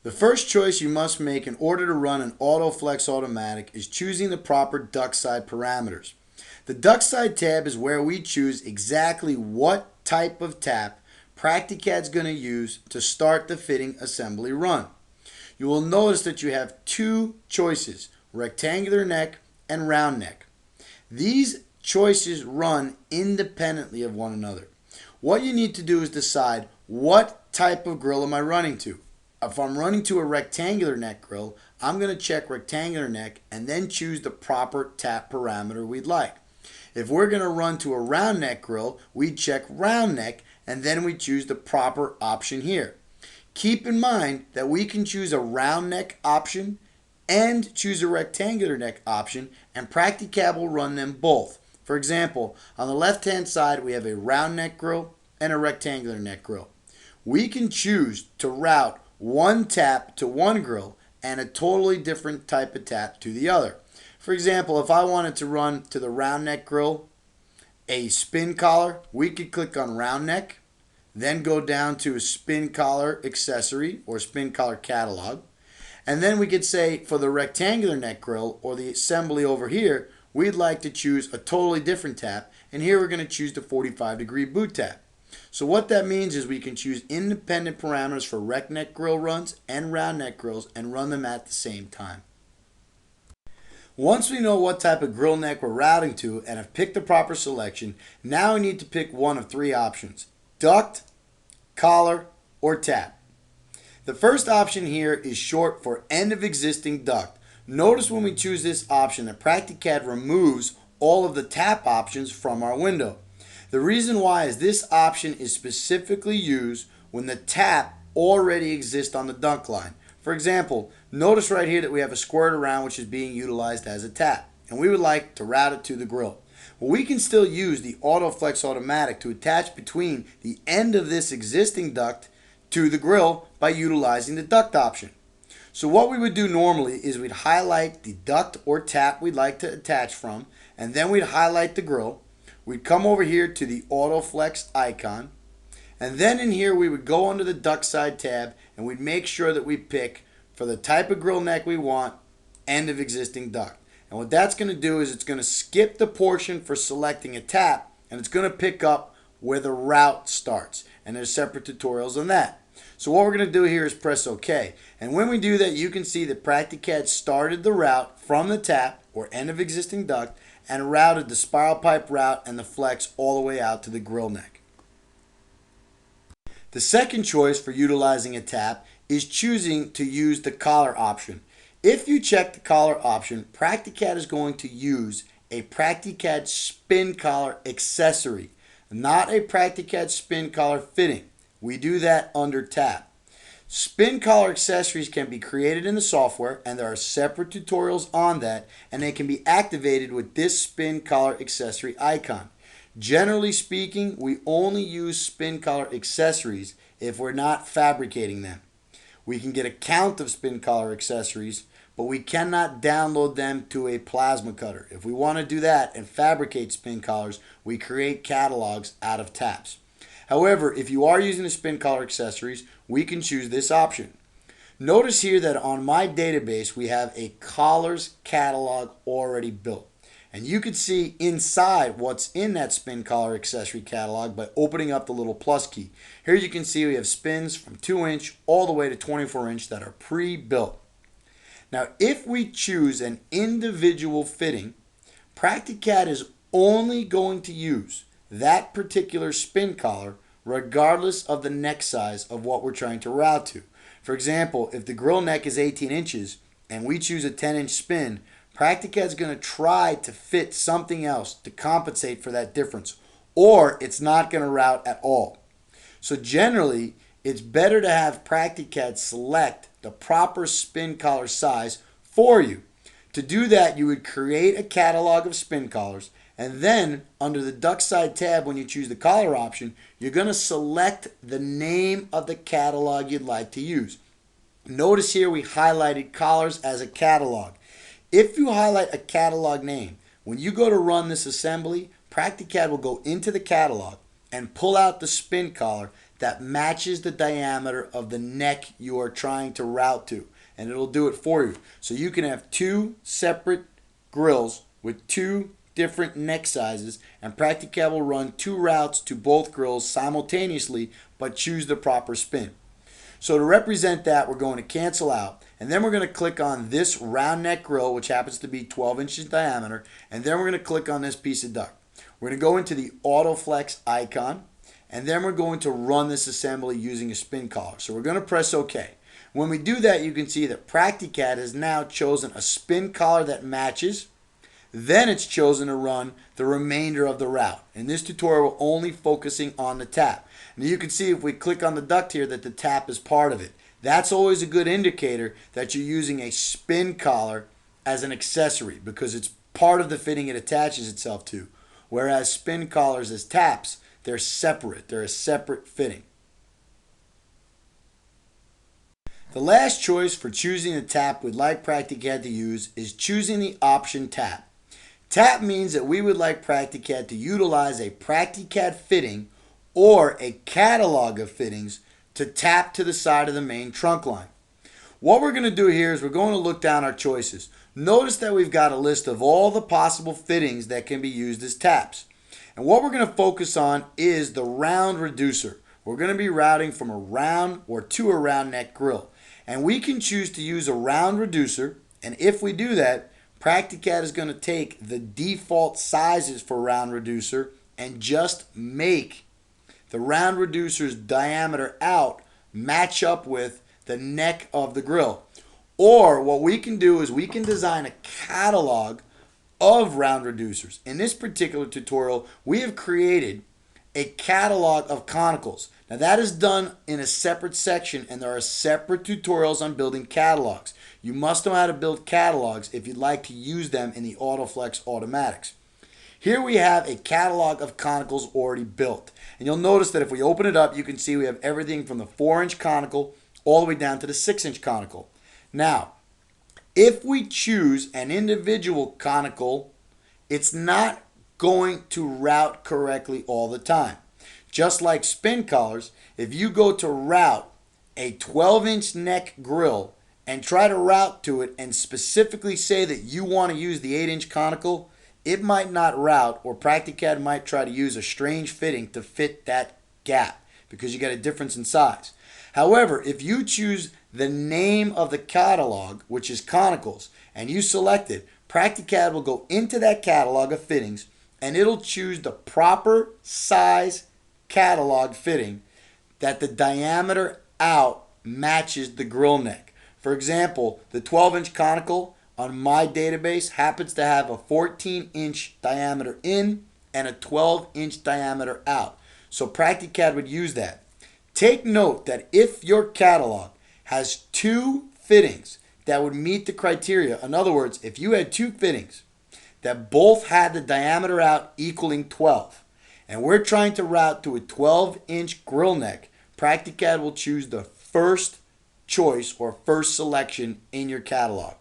The first choice you must make in order to run an AutoFlex automatic is choosing the proper duct side parameters. The Duct Side tab is where we choose exactly what type of tap PractiCAD is going to use to start the fitting assembly run. You will notice that you have two choices, rectangular neck and round neck. These choices run independently of one another. What you need to do is decide what type of grill am I running to. If I'm running to a rectangular neck grill, I'm going to check rectangular neck and then choose the proper tap parameter we'd like. If we're going to run to a round neck grill, we check round neck and then we choose the proper option here. Keep in mind that we can choose a round neck option and choose a rectangular neck option, and PractiCAD will run them both. For example, on the left hand side we have a round neck grill and a rectangular neck grill. We can choose to route one tap to one grill and a totally different type of tap to the other. For example, if I wanted to run to the round neck grill a spin collar, we could click on round neck, then go down to a spin collar accessory or spin collar catalog, and then we could say for the rectangular neck grill or the assembly over here, we'd like to choose a totally different tap, and here we're going to choose the 45-degree boot tap. So what that means is we can choose independent parameters for rec neck grill runs and round neck grills and run them at the same time. Once we know what type of grill neck we're routing to and have picked the proper selection, now we need to pick one of three options: duct, collar, or tap. The first option here is short for end of existing duct. Notice when we choose this option that PractiCAD removes all of the tap options from our window. The reason why is this option is specifically used when the tap already exists on the duct line. For example, notice right here that we have a squirt around which is being utilized as a tap, and we would like to route it to the grill. Well, we can still use the AutoFlex automatic to attach between the end of this existing duct to the grill by utilizing the duct option. So what we would do normally is we'd highlight the duct or tap we'd like to attach from, and then we'd highlight the grill. We'd come over here to the AutoFlex icon, and then in here we would go under the Duct Side tab and we'd make sure that we pick for the type of grill neck we want, end of existing duct. And what that's going to do is it's going to skip the portion for selecting a tap, and it's going to pick up where the route starts. And there's separate tutorials on that. So what we're going to do here is press OK. And when we do that, you can see that PractiCAD started the route from the tap or end of existing duct and routed the spiral pipe route and the flex all the way out to the grill neck. The second choice for utilizing a tap is choosing to use the collar option. If you check the collar option, PractiCAD is going to use a PractiCAD spin collar accessory, not a PractiCAD spin collar fitting. We do that under tap. Spin collar accessories can be created in the software, and there are separate tutorials on that, and they can be activated with this spin collar accessory icon. Generally speaking, we only use spin collar accessories if we're not fabricating them. We can get a count of spin collar accessories, but we cannot download them to a plasma cutter. If we want to do that and fabricate spin collars, we create catalogs out of taps. However, if you are using the spin collar accessories, we can choose this option. Notice here that on my database we have a collars catalog already built. And you can see inside what's in that spin collar accessory catalog by opening up the little plus key. Here you can see we have spins from 2-inch all the way to 24-inch that are pre-built. Now if we choose an individual fitting, PractiCAD is only going to use that particular spin collar regardless of the neck size of what we're trying to route to. For example, if the grill neck is 18 inches and we choose a 10-inch spin, PractiCAD is going to try to fit something else to compensate for that difference, or it's not going to route at all. So generally, it's better to have PractiCAD select the proper spin collar size for you. To do that, you would create a catalog of spin collars, and then under the Duct Side tab, when you choose the collar option, you're going to select the name of the catalog you'd like to use. Notice here we highlighted collars as a catalog. If you highlight a catalog name, when you go to run this assembly, PractiCAD will go into the catalog and pull out the spin collar that matches the diameter of the neck you are trying to route to, and it'll do it for you. So you can have two separate grills with two different neck sizes, and PractiCAD will run two routes to both grills simultaneously, but choose the proper spin. So to represent that, we're going to cancel out, and then we're going to click on this round neck grill, which happens to be 12 inches diameter, and then we're going to click on this piece of duct. We're going to go into the AutoFlex icon, and then we're going to run this assembly using a spin collar. So we're going to press OK. When we do that, you can see that PractiCAD has now chosen a spin collar that matches. Then it's chosen to run the remainder of the route. In this tutorial, we're only focusing on the tap. Now you can see if we click on the duct here that the tap is part of it. That's always a good indicator that you're using a spin collar as an accessory because it's part of the fitting it attaches itself to. Whereas spin collars as taps, they're separate. They're a separate fitting. The last choice for choosing the tap we'd like PractiCAD to use is choosing the option tap. Tap means that we would like PractiCAD to utilize a PractiCAD fitting or a catalog of fittings to tap to the side of the main trunk line. What we're going to do here is we're going to look down our choices. Notice that we've got a list of all the possible fittings that can be used as taps. And what we're going to focus on is the round reducer. We're going to be routing from a round or to a round neck grill. And we can choose to use a round reducer, and if we do that, PractiCAD is going to take the default sizes for round reducer and just make the round reducer's diameter out match up with the neck of the grill. Or what we can do is we can design a catalog of round reducers. In this particular tutorial, we have created a catalog of conicals. Now that is done in a separate section, and there are separate tutorials on building catalogs. You must know how to build catalogs if you'd like to use them in the AutoFlex automatics. Here we have a catalog of conicals already built. And you'll notice that if we open it up, you can see we have everything from the 4-inch conical all the way down to the 6-inch conical. Now, if we choose an individual conical, it's not going to route correctly all the time. Just like spin collars, if you go to route a 12-inch neck grill and try to route to it and specifically say that you want to use the 8-inch conical, it might not route, or PractiCAD might try to use a strange fitting to fit that gap because you got a difference in size. However, if you choose the name of the catalog, which is conicals, and you select it, PractiCAD will go into that catalog of fittings and it'll choose the proper size catalog fitting that the diameter out matches the grill neck. For example, the 12-inch conical on my database happens to have a 14-inch diameter in and a 12-inch diameter out. So PractiCAD would use that. Take note that if your catalog has two fittings that would meet the criteria, in other words, if you had two fittings that both had the diameter out equaling 12, and we're trying to route to a 12-inch grill neck, PractiCAD will choose the first choice or first selection in your catalog.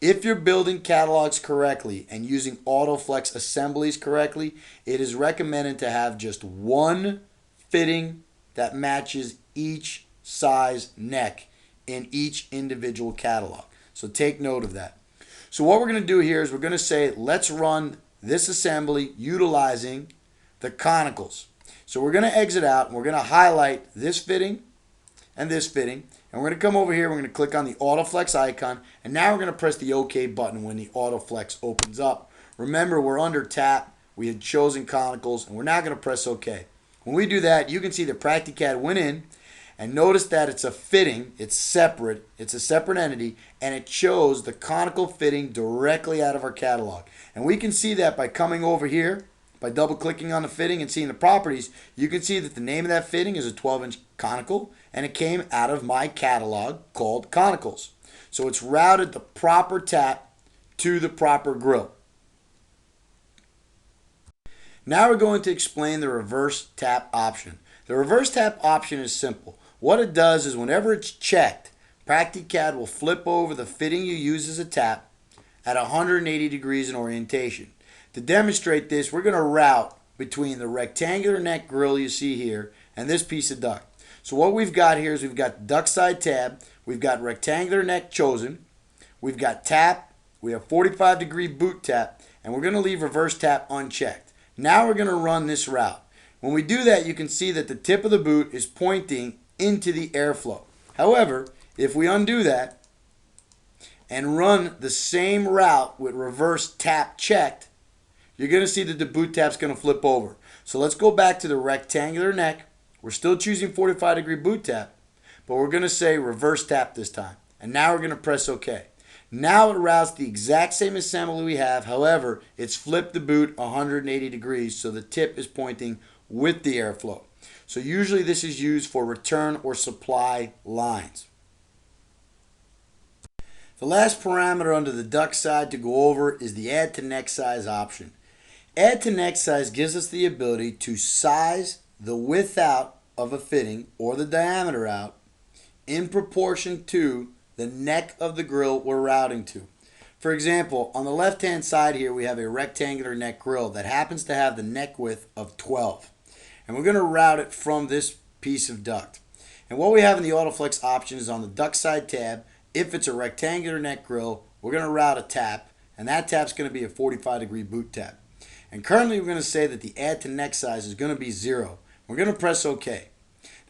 If you're building catalogs correctly and using AutoFlex assemblies correctly, it is recommended to have just one fitting that matches each size neck in each individual catalog. So take note of that. So what we're going to do here is we're going to say, let's run this assembly utilizing the conicals. So we're going to exit out and we're going to highlight this fitting and this fitting. And we're going to come over here, we're going to click on the AutoFlex icon, and now we're going to press the OK button when the AutoFlex opens up. Remember, we're under tap, we had chosen conicals, and we're now going to press OK. When we do that, you can see that PractiCAD went in, and notice that it's a fitting, it's separate, it's a separate entity, and it chose the conical fitting directly out of our catalog. And we can see that by coming over here, by double clicking on the fitting and seeing the properties, you can see that the name of that fitting is a 12-inch conical, and it came out of my catalog called conicals. So it's routed the proper tap to the proper grill. Now we're going to explain the reverse tap option. The reverse tap option is simple. What it does is whenever it's checked, PractiCAD will flip over the fitting you use as a tap at 180 degrees in orientation. To demonstrate this, we're going to route between the rectangular neck grill you see here and this piece of duct. So what we've got here is we've got Duct Side Tab, we've got rectangular neck chosen, we've got tap, we have 45-degree boot tap, and we're going to leave reverse tap unchecked. Now we're going to run this route. When we do that, you can see that the tip of the boot is pointing into the airflow. However, if we undo that and run the same route with reverse tap checked, you're going to see that the boot tap's going to flip over. So let's go back to the rectangular neck. We're still choosing 45-degree boot tap, but we're going to say reverse tap this time. And now we're going to press OK. Now it routes the exact same assembly we have. However, it's flipped the boot 180 degrees, so the tip is pointing with the airflow. So usually this is used for return or supply lines. The last parameter under the duct side to go over is the add to neck size option. Add to neck size gives us the ability to size the width out of a fitting or the diameter out in proportion to the neck of the grill we're routing to. For example, on the left hand side here we have a rectangular neck grill that happens to have the neck width of 12. And we're going to route it from this piece of duct. And what we have in the AutoFlex option is on the Duct Side tab, if it's a rectangular neck grill, we're going to route a tap, and that tap's going to be a 45-degree boot tap. And currently we're going to say that the add to neck size is going to be 0. We're going to press OK.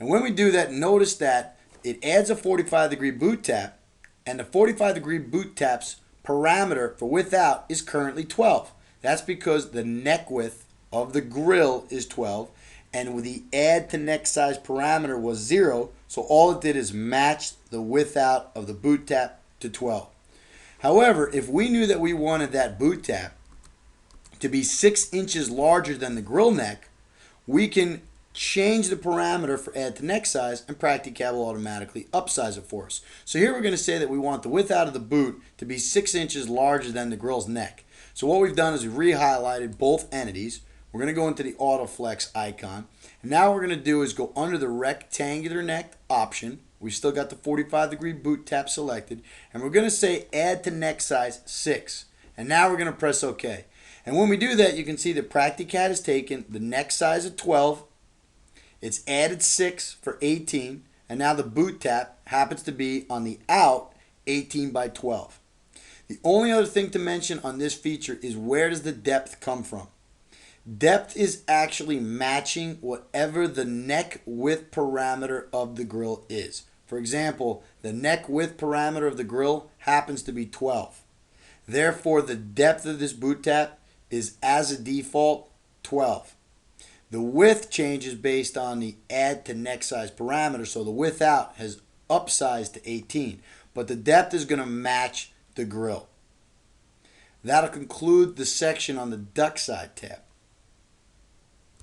And when we do that, notice that it adds a 45-degree boot tap, and the 45-degree boot tap's parameter for width out is currently 12. That's because the neck width of the grill is 12, and with the add to neck size parameter was 0, so all it did is match the width out of the boot tap to 12. However, if we knew that we wanted that boot tap to be 6 inches larger than the grill neck, we can change the parameter for add to neck size, and PractiCAD will automatically upsize it for us. So here we're going to say that we want the width out of the boot to be 6 inches larger than the grill's neck. So what we've done is we've re-highlighted both entities. We're going to go into the AutoFlex icon. And now what we're going to do is go under the rectangular neck option. We've still got the 45-degree boot tap selected. And we're going to say add to neck size 6. And now we're going to press OK. And when we do that, you can see that PractiCAD has taken the neck size of 12. It's added 6 for 18. And now the boot tap happens to be on the out 18 by 12. The only other thing to mention on this feature is where does the depth come from? Depth is actually matching whatever the neck width parameter of the grill is. For example, the neck width parameter of the grill happens to be 12. Therefore, the depth of this boot tap is, as a default, 12. The width changes based on the add to neck size parameter, so the width out has upsized to 18. But the depth is going to match the grill. That'll conclude the section on the Duct Side tab.